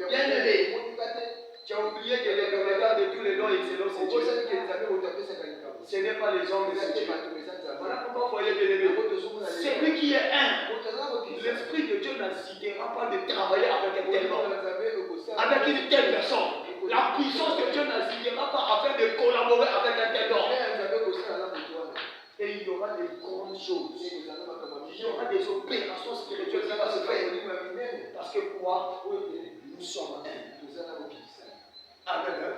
Bien aimé, tu as oublié que le regard de tous les dons excellents, c'est Dieu. Ce n'est pas les hommes, mais c'est Dieu. Voilà pourquoi vous voyez, bien aimé, c'est lui qui est humble. L'Esprit de Dieu n'hésitera pas de travailler avec un tel homme, avec une telle personne. La puissance de Dieu n'hésitera pas afin de collaborer avec un tel homme. Et il y aura des grandes choses. Il y aura des opérations spirituelles qui vont se faire. Parce que quoi? Nous sommes un. Amen.